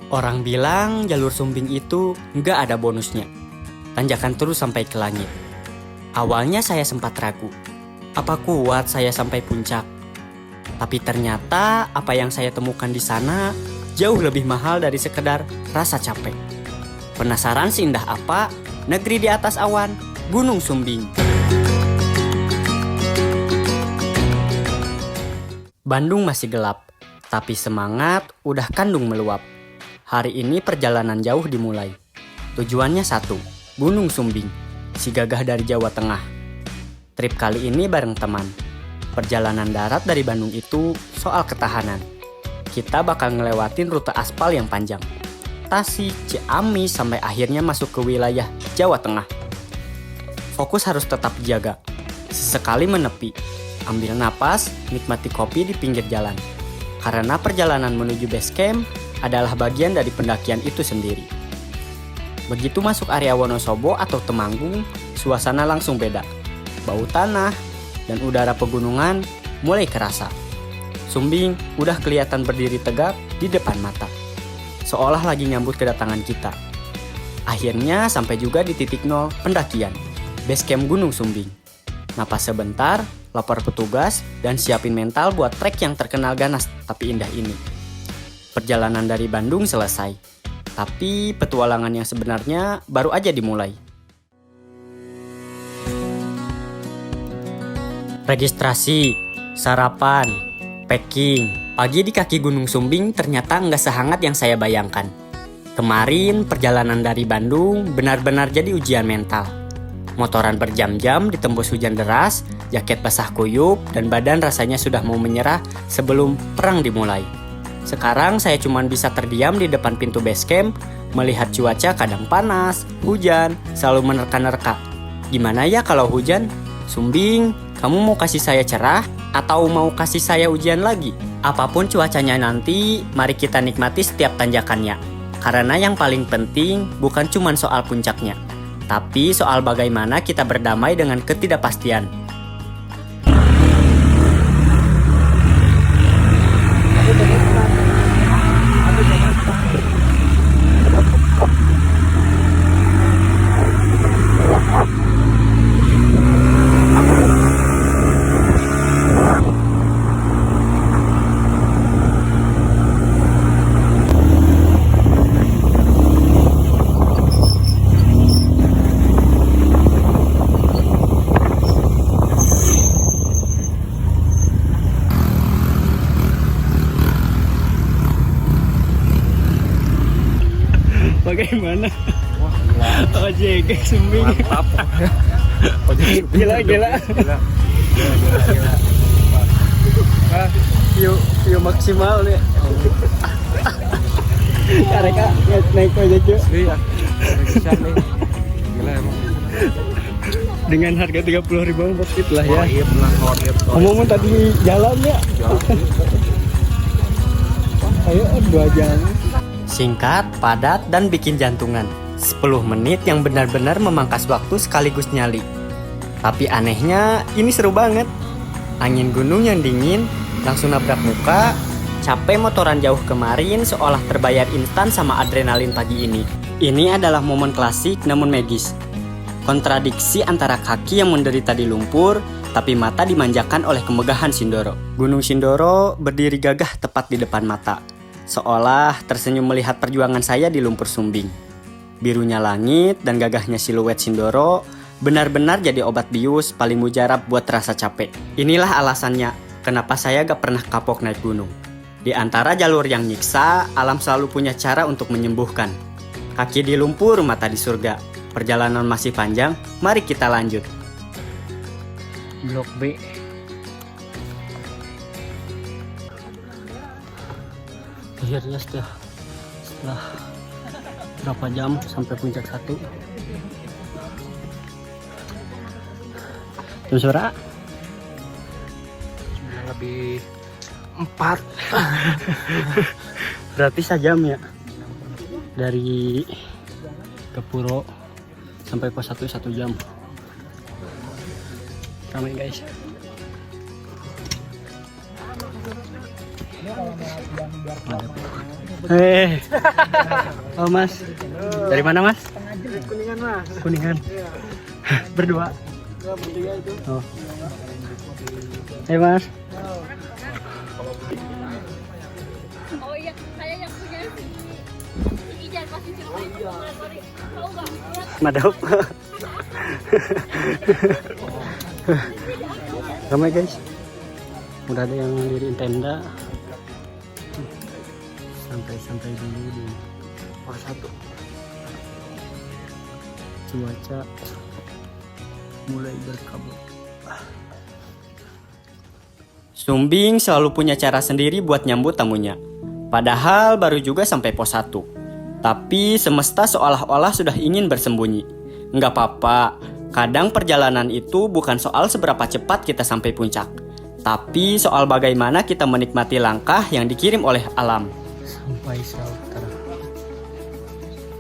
Orang bilang jalur Sumbing itu nggak ada bonusnya. Tanjakan terus sampai ke langit. Awalnya saya sempat ragu. Apa kuat saya sampai puncak? Tapi ternyata apa yang saya temukan di sana jauh lebih mahal dari sekedar rasa capek. Penasaran seindah apa negeri di atas awan, Gunung Sumbing. Bandung masih gelap, tapi semangat udah kandung meluap. Hari ini perjalanan jauh dimulai. Tujuannya satu, Gunung Sumbing, si gagah dari Jawa Tengah. Trip kali ini bareng teman. Perjalanan darat dari Bandung itu soal ketahanan. Kita bakal ngelewatin rute aspal yang panjang. Tasik, Ciamis, sampai akhirnya masuk ke wilayah Jawa Tengah. Fokus harus tetap dijaga. Sesekali menepi, ambil napas, nikmati kopi di pinggir jalan. Karena perjalanan menuju base camp adalah bagian dari pendakian itu sendiri. Begitu masuk area Wonosobo atau Temanggung, suasana langsung beda. Bau tanah dan udara pegunungan mulai kerasa. Sumbing udah kelihatan berdiri tegak di depan mata, seolah lagi nyambut kedatangan kita. Akhirnya sampai juga di titik nol pendakian, base camp Gunung Sumbing. Napas sebentar, lapor petugas, dan siapin mental buat trek yang terkenal ganas tapi indah ini. Perjalanan dari Bandung selesai, tapi petualangan yang sebenarnya baru aja dimulai. Registrasi, sarapan, packing. Pagi di kaki Gunung Sumbing ternyata nggak sehangat yang saya bayangkan. Kemarin perjalanan dari Bandung benar-benar jadi ujian mental. Motoran berjam-jam ditembus hujan deras, jaket basah kuyup, dan badan rasanya sudah mau menyerah sebelum perang dimulai. Sekarang saya cuma bisa terdiam di depan pintu base camp, melihat cuaca kadang panas, hujan, selalu menerka-nerka. Gimana ya kalau hujan? Sumbing, kamu mau kasih saya cerah atau mau kasih saya ujian lagi? Apapun cuacanya nanti, mari kita nikmati setiap tanjakannya. Karena yang paling penting bukan cuma soal puncaknya, tapi soal bagaimana kita berdamai dengan ketidakpastian. Bagaimana? Wah, gila. Ojek Sumbing. Mantap. Ojek Gila. Gila. Ah, view maksimal nih. Kareka naik ojek yuk. Iya. Bisa nih. Gila emang. Dengan harga 30.000 bokit lah ya. Oh, iya pernah korep. Ngomong tadi jalan ya. Ayo 2 jam. Singkat, padat, dan bikin jantungan. 10 menit yang benar-benar memangkas waktu sekaligus nyali. Tapi anehnya, ini seru banget. Angin gunung yang dingin, langsung nabrak muka. Capek motoran jauh kemarin seolah terbayar instan sama adrenalin pagi ini. Ini adalah momen klasik namun magis. Kontradiksi antara kaki yang menderita di lumpur, tapi mata dimanjakan oleh kemegahan Sindoro. Gunung Sindoro berdiri gagah tepat di depan mata, seolah tersenyum melihat perjuangan saya di lumpur Sumbing. Birunya langit dan gagahnya siluet Sindoro benar-benar jadi obat bius paling mujarab buat rasa capek. Inilah alasannya kenapa saya gak pernah kapok naik gunung. Di antara jalur yang nyiksa, alam selalu punya cara untuk menyembuhkan. Kaki di lumpur, mata di surga. Perjalanan masih panjang, mari kita lanjut. Blok B. Akhirnya setelah berapa jam sampai puncak 1. Jam suara Lebih 4. berarti sajam ya, dari Gapuro sampai pos 1 jam. Ramai guys. Oh mas, dari mana mas? Kuningan mas. Kuningan. Berdua. Bertiga itu. Oh. Mas. Oh iya, saya yang punya sih. Ijan pasti ceritain. Tahu nggak? Madop. Ramai guys. Udah ada yang diriin tenda. Santai-santai dulu di pos 1. Cuaca mulai berkabut. Sumbing selalu punya cara sendiri buat nyambut tamunya. Padahal baru juga sampai pos 1. Tapi semesta seolah-olah sudah ingin bersembunyi. Nggak apa-apa, kadang perjalanan itu bukan soal seberapa cepat kita sampai puncak, tapi soal bagaimana kita menikmati langkah yang dikirim oleh alam. Sampai shelter.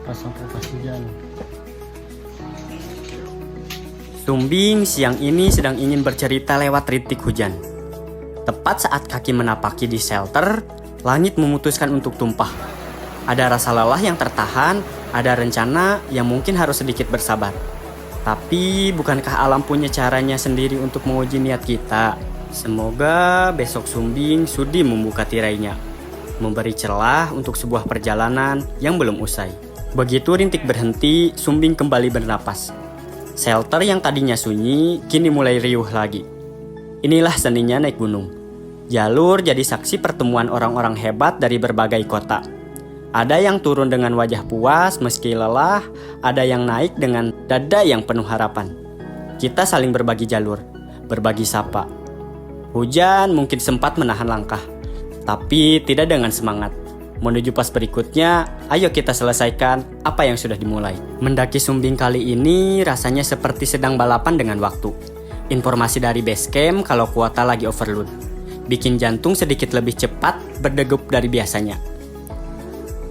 Pas sampai Pasijan. Sumbing siang ini sedang ingin bercerita lewat rintik hujan. Tepat saat kaki menapaki di shelter, langit memutuskan untuk tumpah. Ada rasa lelah yang tertahan, ada rencana yang mungkin harus sedikit bersabar. Tapi bukankah alam punya caranya sendiri untuk menguji niat kita? Semoga besok Sumbing sudi membuka tirainya, memberi celah untuk sebuah perjalanan yang belum usai. Begitu rintik berhenti, Sumbing kembali bernapas. Shelter yang tadinya sunyi, kini mulai riuh lagi. Inilah seninya naik gunung. Jalur jadi saksi pertemuan orang-orang hebat dari berbagai kota. Ada yang turun dengan wajah puas meski lelah, ada yang naik dengan dada yang penuh harapan. Kita saling berbagi jalur, berbagi sapa. Hujan mungkin sempat menahan langkah, tapi tidak dengan semangat. Menuju pos berikutnya, ayo kita selesaikan apa yang sudah dimulai. Mendaki Sumbing kali ini rasanya seperti sedang balapan dengan waktu. Informasi dari base camp kalau kuota lagi overload, bikin jantung sedikit lebih cepat berdegup dari biasanya.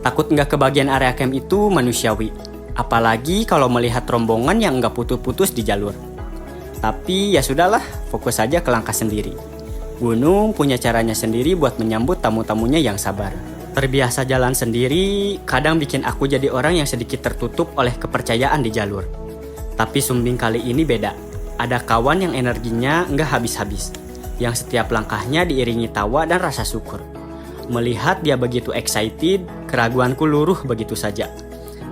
Takut nggak kebagian area camp itu manusiawi, apalagi kalau melihat rombongan yang nggak putus-putus di jalur. Tapi ya sudahlah, fokus saja ke langkah sendiri. Gunung punya caranya sendiri buat menyambut tamu-tamunya yang sabar. Terbiasa jalan sendiri, kadang bikin aku jadi orang yang sedikit tertutup oleh kepercayaan di jalur. Tapi Sumbing kali ini beda. Ada kawan yang energinya nggak habis-habis, yang setiap langkahnya diiringi tawa dan rasa syukur. Melihat dia begitu excited, keraguanku luruh begitu saja.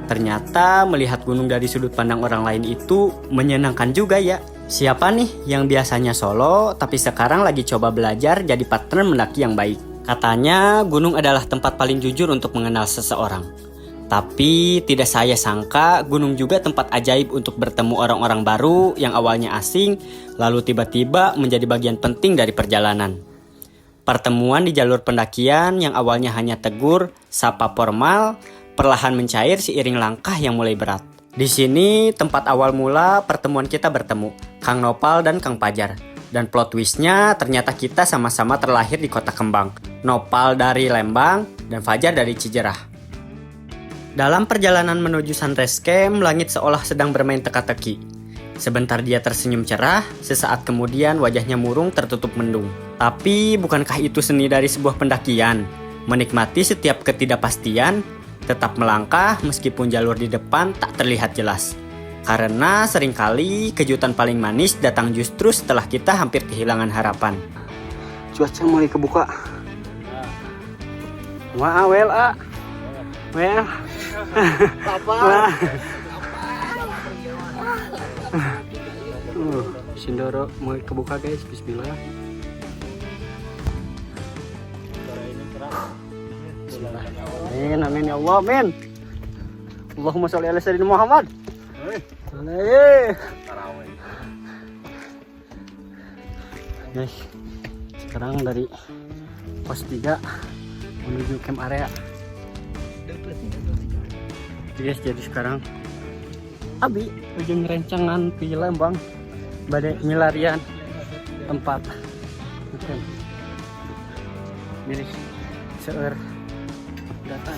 Ternyata melihat gunung dari sudut pandang orang lain itu menyenangkan juga ya. Siapa nih yang biasanya solo tapi sekarang lagi coba belajar jadi partner mendaki yang baik. Katanya gunung adalah tempat paling jujur untuk mengenal seseorang. Tapi tidak saya sangka gunung juga tempat ajaib untuk bertemu orang-orang baru yang awalnya asing, lalu tiba-tiba menjadi bagian penting dari perjalanan. Pertemuan di jalur pendakian yang awalnya hanya tegur, sapa formal, perlahan mencair seiring langkah yang mulai berat. Di sini tempat awal mula pertemuan kita bertemu, Kang Nopal dan Kang Pajar. Dan plot twistnya ternyata kita sama-sama terlahir di Kota Kembang. Nopal dari Lembang dan Fajar dari Cijerah. Dalam perjalanan menuju Sunrise Camp, langit seolah sedang bermain teka-teki. Sebentar dia tersenyum cerah, sesaat kemudian wajahnya murung tertutup mendung. Tapi bukankah itu seni dari sebuah pendakian? Menikmati setiap ketidakpastian, tetap melangkah meskipun jalur di depan tak terlihat jelas. Karena seringkali kejutan paling manis datang justru setelah kita hampir kehilangan harapan. Cuaca mulai kebuka. Wah, well, well. Papa. Sindoro mulai kebuka guys, bismillah. Amin, amin ya Allah, amin. Allahumma sholli ala sayyidina Muhammad. Guys, sekarang dari pos 3 menuju camp area. Guys, jadi sekarang abi ujung rencangan di Lembang badai milarian tempat milik seur datang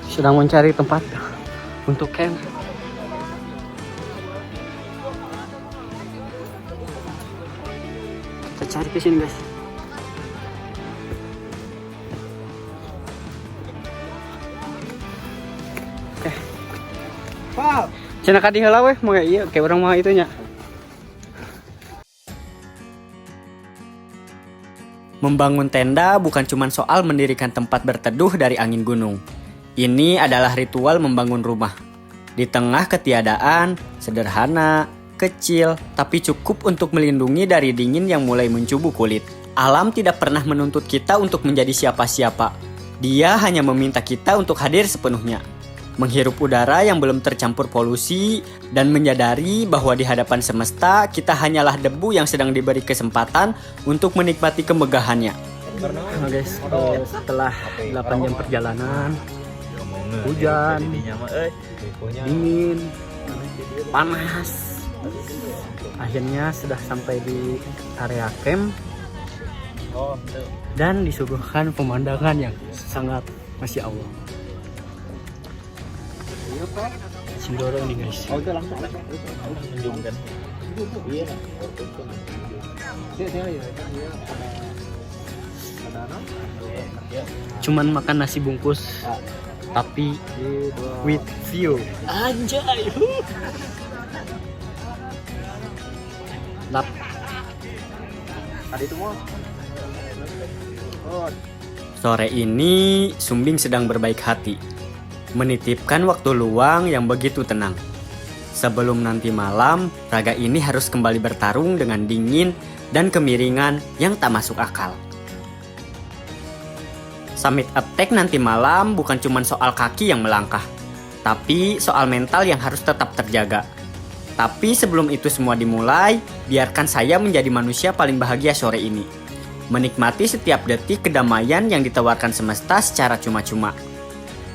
sedang mencari tempat untuk camp. Kita cari masuk ke sini guys. Wow. Cina kadi heula weh, mau iya kayak orang mau itunya. Membangun tenda bukan cuma soal mendirikan tempat berteduh dari angin gunung. Ini adalah ritual membangun rumah. Di tengah ketiadaan, sederhana, kecil, tapi cukup untuk melindungi dari dingin yang mulai mencubu kulit. Alam tidak pernah menuntut kita untuk menjadi siapa-siapa. Dia hanya meminta kita untuk hadir sepenuhnya. Menghirup udara yang belum tercampur polusi, dan menyadari bahwa di hadapan semesta kita hanyalah debu yang sedang diberi kesempatan untuk menikmati kemegahannya. Nah guys, setelah 8 jam perjalanan, hujan, dingin, panas, akhirnya sudah sampai di area camp dan disuguhkan pemandangan yang sangat Masya Allah. Sindoro nih guys. Oh itu langsung menunjukkan. Iya. Cuman makan nasi bungkus, tapi with view. Anjay. Lap. Tadi itu mau. Sore ini Sumbing sedang berbaik hati, menitipkan waktu luang yang begitu tenang. Sebelum nanti malam, raga ini harus kembali bertarung dengan dingin dan kemiringan yang tak masuk akal. Summit attack nanti malam bukan cuma soal kaki yang melangkah, tapi soal mental yang harus tetap terjaga. Tapi sebelum itu semua dimulai, biarkan saya menjadi manusia paling bahagia sore ini. Menikmati setiap detik kedamaian yang ditawarkan semesta secara cuma-cuma.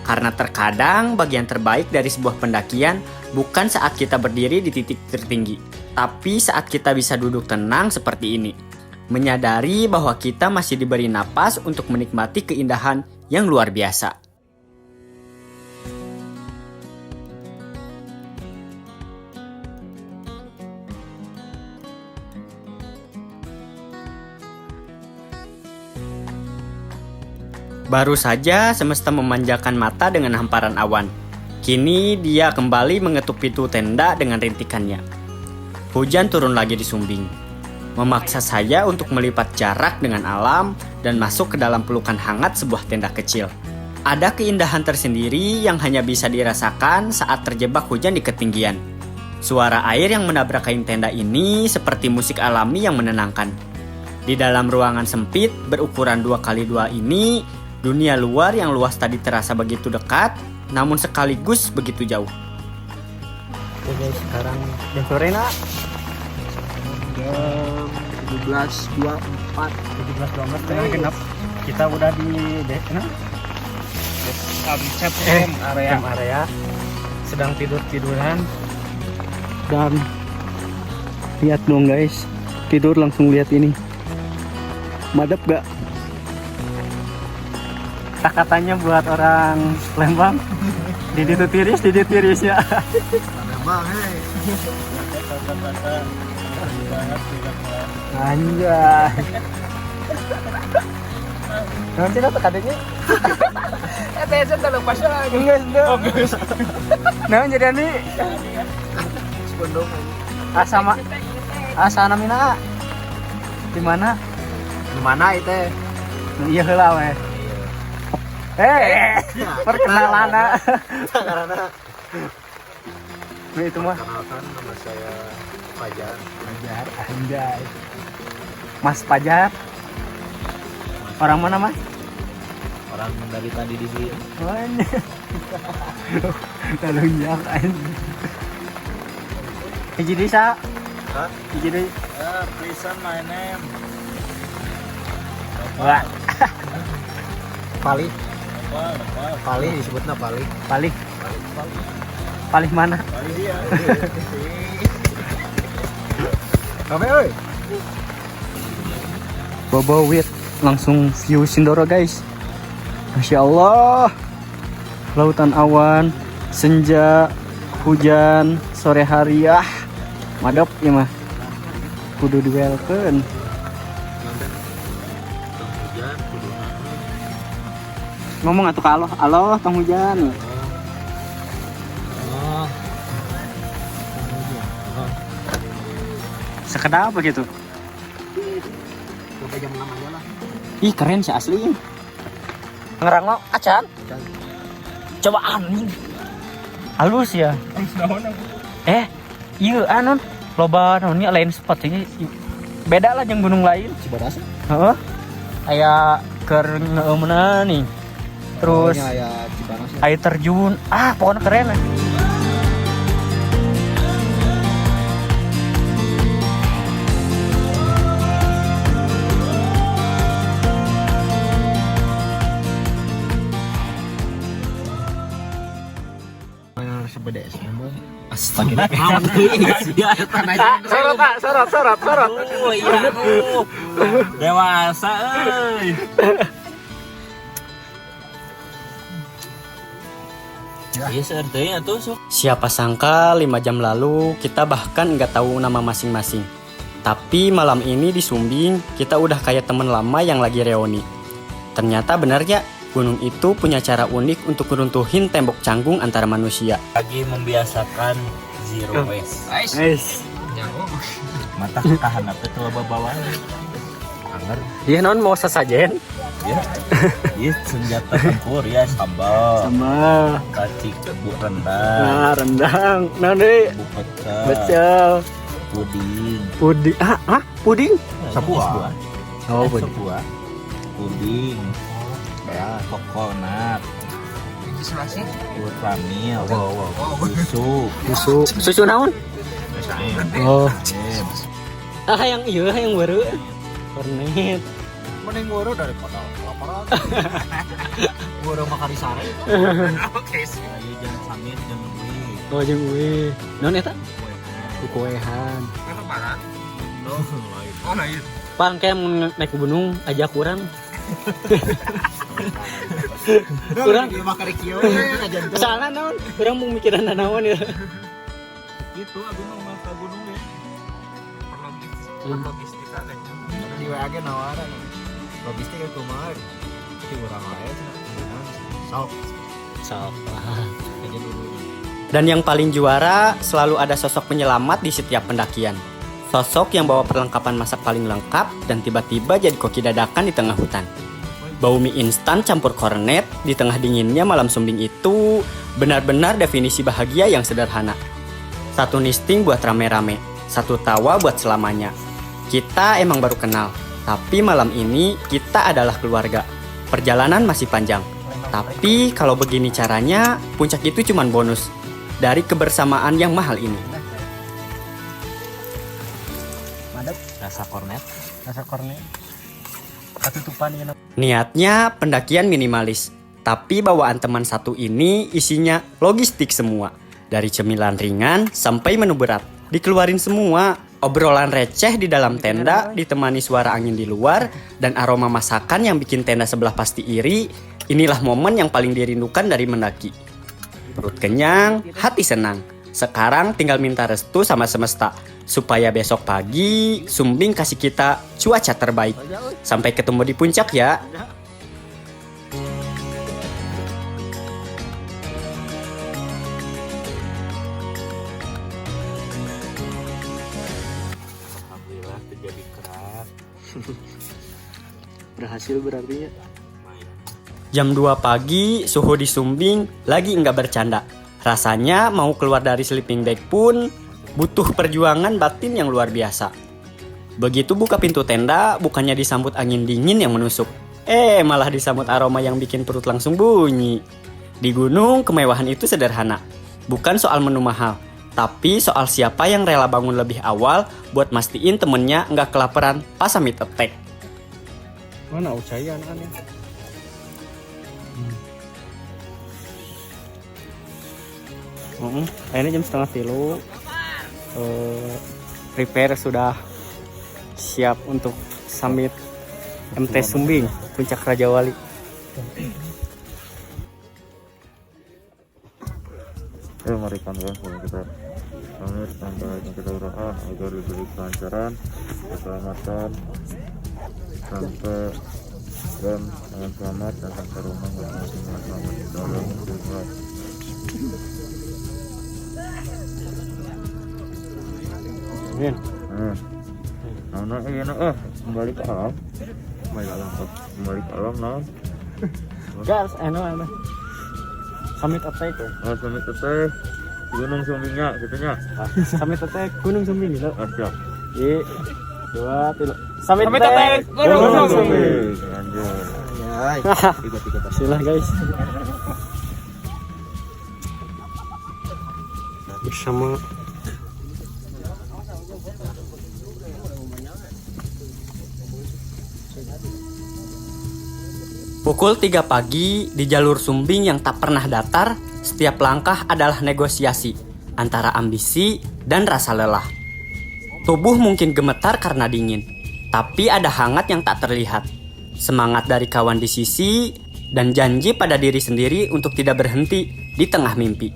Karena terkadang bagian terbaik dari sebuah pendakian bukan saat kita berdiri di titik tertinggi, tapi saat kita bisa duduk tenang seperti ini. Menyadari bahwa kita masih diberi napas untuk menikmati keindahan yang luar biasa. Baru saja semesta memanjakan mata dengan hamparan awan. Kini dia kembali mengetuk pintu tenda dengan rintikannya. Hujan turun lagi di Sumbing, memaksa saya untuk melipat jarak dengan alam dan masuk ke dalam pelukan hangat sebuah tenda kecil. Ada keindahan tersendiri yang hanya bisa dirasakan saat terjebak hujan di ketinggian. Suara air yang menabrak kain tenda ini seperti musik alami yang menenangkan. Di dalam ruangan sempit berukuran 2x2 ini, dunia luar yang luas tadi terasa begitu dekat, namun sekaligus begitu jauh. Oke guys, sekarang jam sore nak? Jam 17.24. 17.12 tengah genap. Kita udah di area sedang tiduran. Dan lihat dong guys, tidur langsung lihat ini. Madep gak? Katanya buat orang Lembang, didit tiris ya. Lembang, hei. Anjay. Nanti lo tekadanya. Saya tolong pasang. Enggak guys. Nah jadi ini. Sepondong. Sama. Asana mina. Di mana? Di mana itu? Iya heula we. Perkenalan Karena itu mah. kenalkan nama saya Fajar. Pajar, anjay. Mas Pajar. Orang mana mas? Orang dari tadi di sini. Kalau jangan. Hiji desa. Hah? Hiji desa. Listen my name. Wah. Pali. Pali disebutnya Pali. Palih. Palih mana? Pali dia. Kamu oi. Bobo with langsung view Sindoro guys. Masya Allah. Lautan awan, senja, hujan, sore hari madep ya mah. Kudu diwelkeun. hujan kudu Ngomong atuh ka aloh tong hujan. oh Sekedap begitu. sampai jam 6 aja lah. Ih keren sih asli. Ngerang lo acan. Coba anjing. Halus ya. Iya anon loba naonnya lain spot ini beda lah jeung gunung lain. Cibodas Heeh. Aya keur ngeumeuna nih. Terus aya Cipanas ya. air terjun. Pokoknya keren lah. Sebedes Astaga. Sorot. Oh iya dewasa euy. Iya searteunya tuh sok. Siapa sangka 5 jam lalu kita bahkan nggak tahu nama masing-masing. Tapi malam ini di Sumbing kita udah kayak temen lama yang lagi reuni. Ternyata benar ya, gunung itu punya cara unik untuk meruntuhin tembok canggung antara manusia. Lagi membiasakan zero waste. Nice. Mata tahan apa tuh bawa anger. Dia non mau sesajen Ya. Iya senjata tempur ya sambal. sama Cacing bu rendang. rendang. Nah deh, Bu pecel. betul. Puding. Puding. Puding. Sapua. Oh, puding. Sapua. Puding. Ya, coconut. Buat ramil. Susu naon? Oh. Em. Yang baru. Kornet. Mending ngoro daripada kelaparan. Ngoro makan di sare. Oke sih. Iya jangan samit jangan beli. Oh, jeung we. Naon eta? Kuehan. Itu barat. Oh, lain. Pan kayak naik ke gunung ajak kurang. Kurang makan kieu salah naon? Kurang mau mikiran naon ya. Gitu abi mah ke gunung ya. Logistik ada. Di WA ge nawaran. Logistik itu mah di urang lain. Sok. Aja dulu. Dan yang paling juara selalu ada sosok penyelamat di setiap pendakian. Sosok yang bawa perlengkapan masak paling lengkap dan tiba-tiba jadi koki dadakan di tengah hutan. Bau mie instan campur kornet di tengah dinginnya malam Sumbing itu benar-benar definisi bahagia yang sederhana. Satu nisting buat rame-rame, satu tawa buat selamanya. Kita emang baru kenal, tapi malam ini kita adalah keluarga. Perjalanan masih panjang, tapi kalau begini caranya, puncak itu cuman bonus dari kebersamaan yang mahal ini. Rasa kornet. Ketutupan ya. Niatnya pendakian minimalis, tapi bawaan teman satu ini isinya logistik semua. Dari cemilan ringan sampai menu berat, dikeluarin semua. Obrolan receh di dalam tenda ditemani suara angin di luar dan aroma masakan yang bikin tenda sebelah pasti iri. Inilah momen yang paling dirindukan dari mendaki. Perut kenyang, hati senang. Sekarang tinggal minta restu sama semesta supaya besok pagi Sumbing kasih kita cuaca terbaik. Sampai ketemu di puncak ya. Alhamdulillah terjadi keras. Berhasil berarti ya. Jam 2 pagi, suhu di Sumbing lagi enggak bercanda. Rasanya mau keluar dari sleeping bag pun butuh perjuangan batin yang luar biasa. Begitu buka pintu tenda, bukannya disambut angin dingin yang menusuk. Malah disambut aroma yang bikin perut langsung bunyi. Di gunung, kemewahan itu sederhana. Bukan soal menu mahal, tapi soal siapa yang rela bangun lebih awal buat mastiin temennya nggak kelaparan pas summit attack. Mana ucayan aneh. Akhirnya jam 2:30. Prepare sudah siap untuk summit MT Sumbing, Puncak Raja Wali. Mari kawan-kawan kita pamit sampai kita berdoa agar diberi kelancaran, keselamatan sampai dan dengan selamat datang ke rumah masing-masing dengan selamat ditolong Tuhan. Amin. Nah, kembali ke alam. Kembali ke alam, nah. Gas, ano. Summit attack. Oh, sampai teteh Gunung Sumbingnya, gitunya. Summit attack Gunung Sumbing gitu. Siap. 2, 3. Summit Summit attack Gunung Sumbing. Lanjut. Ikut. Bismillah guys. Bersama Pukul 3 pagi di jalur Sumbing yang tak pernah datar, setiap langkah adalah negosiasi antara ambisi dan rasa lelah. Tubuh mungkin gemetar karena dingin, tapi ada hangat yang tak terlihat. Semangat dari kawan di sisi dan janji pada diri sendiri untuk tidak berhenti di tengah mimpi.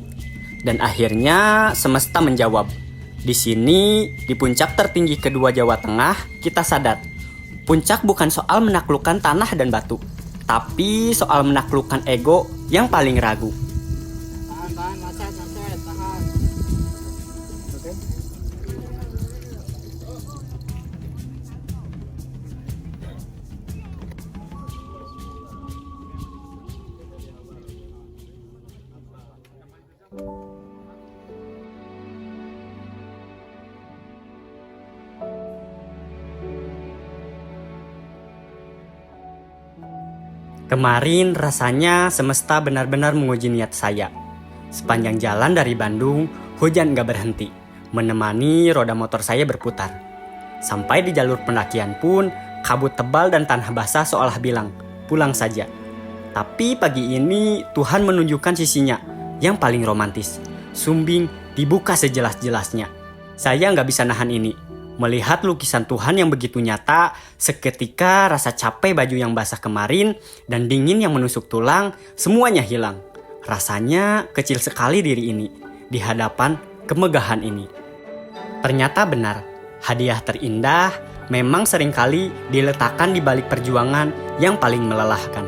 Dan akhirnya semesta menjawab. Di sini, di puncak tertinggi kedua Jawa Tengah, kita sadar. Puncak bukan soal menaklukkan tanah dan batu, tapi soal menaklukkan ego yang paling ragu. Tahan, macet, tahan. Oke. Kemarin rasanya semesta benar-benar menguji niat saya. Sepanjang jalan dari Bandung, hujan gak berhenti, menemani roda motor saya berputar. Sampai di jalur pendakian pun, kabut tebal dan tanah basah seolah bilang, pulang saja. Tapi pagi ini Tuhan menunjukkan sisinya yang paling romantis. Sumbing dibuka sejelas-jelasnya. Saya gak bisa nahan ini. Melihat lukisan Tuhan yang begitu nyata, seketika rasa capek baju yang basah kemarin dan dingin yang menusuk tulang, semuanya hilang. Rasanya kecil sekali diri ini di hadapan kemegahan ini. Ternyata benar, hadiah terindah memang seringkali diletakkan di balik perjuangan yang paling melelahkan.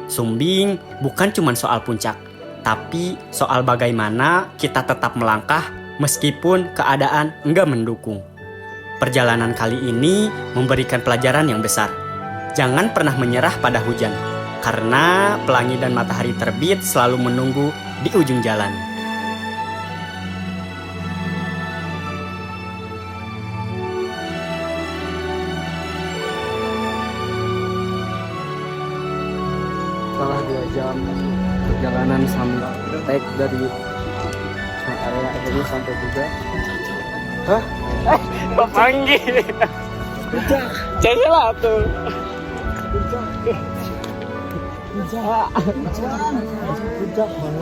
Sumbing bukan cuma soal puncak, tapi soal bagaimana kita tetap melangkah meskipun keadaan enggak mendukung. Perjalanan kali ini memberikan pelajaran yang besar. Jangan pernah menyerah pada hujan, karena pelangi dan matahari terbit selalu menunggu di ujung jalan. Setelah 2 jam perjalanan sambil tek dari area ini sampai juga. Hah? Panggil. Jangan lah tuh. Puncak mana?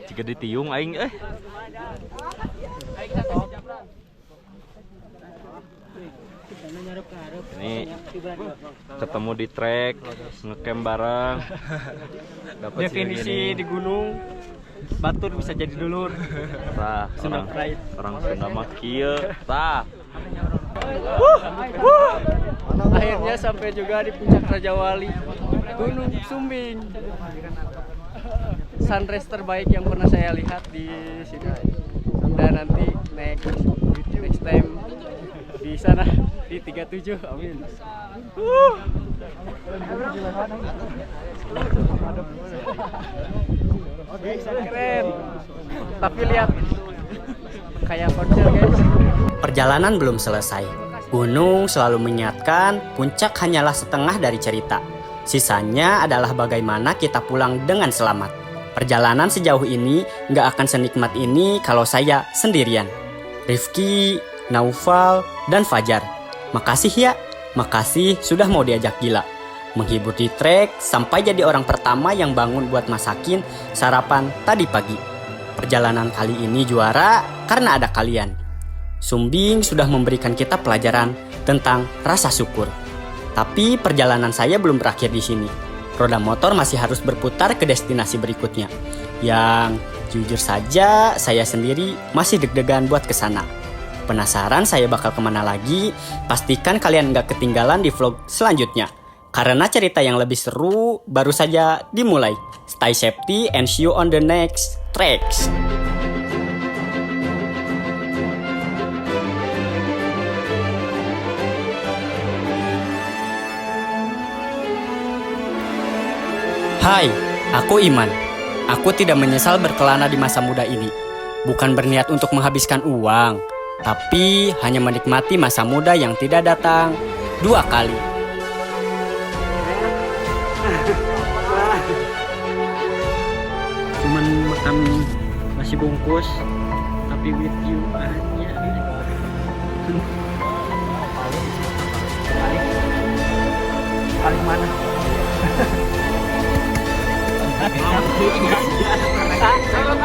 Jika ditiung aing Ini ketemu di trek, ngecamp bareng. Dapat Definisi di gunung batur bisa jadi dulur. Tah, Sunda Pride. orang Sunda mah kieu. Tah. Akhirnya sampai juga di puncak Raja Wali, Gunung Sumbing. Sunrise terbaik yang pernah saya lihat di sini. Dan nanti next time di sana di 37. Amin. Keren. Tapi lihat kayak konser guys. Perjalanan belum selesai. Gunung selalu mengingatkan puncak hanyalah setengah dari cerita. Sisanya adalah bagaimana kita pulang dengan selamat. Perjalanan sejauh ini nggak akan senikmat ini kalau saya sendirian. Rifki, Naufal, dan Fajar. Makasih ya, makasih sudah mau diajak gila. Menghibur di trek sampai jadi orang pertama yang bangun buat masakin sarapan tadi pagi. Perjalanan kali ini juara karena ada kalian. Sumbing sudah memberikan kita pelajaran tentang rasa syukur. Tapi perjalanan saya belum berakhir di sini. Roda motor masih harus berputar ke destinasi berikutnya. Yang jujur saja saya sendiri masih deg-degan buat kesana. Penasaran saya bakal kemana lagi? Pastikan kalian gak ketinggalan di vlog selanjutnya. Karena cerita yang lebih seru baru saja dimulai. Stay safety and see you on the next tracks. Hai, aku Iman. Aku tidak menyesal berkelana di masa muda ini. Bukan berniat untuk menghabiskan uang, tapi hanya menikmati masa muda yang tidak datang 2 kali. Cuman makan nasi bungkus, tapi with you aja. Paling mana? Sorot.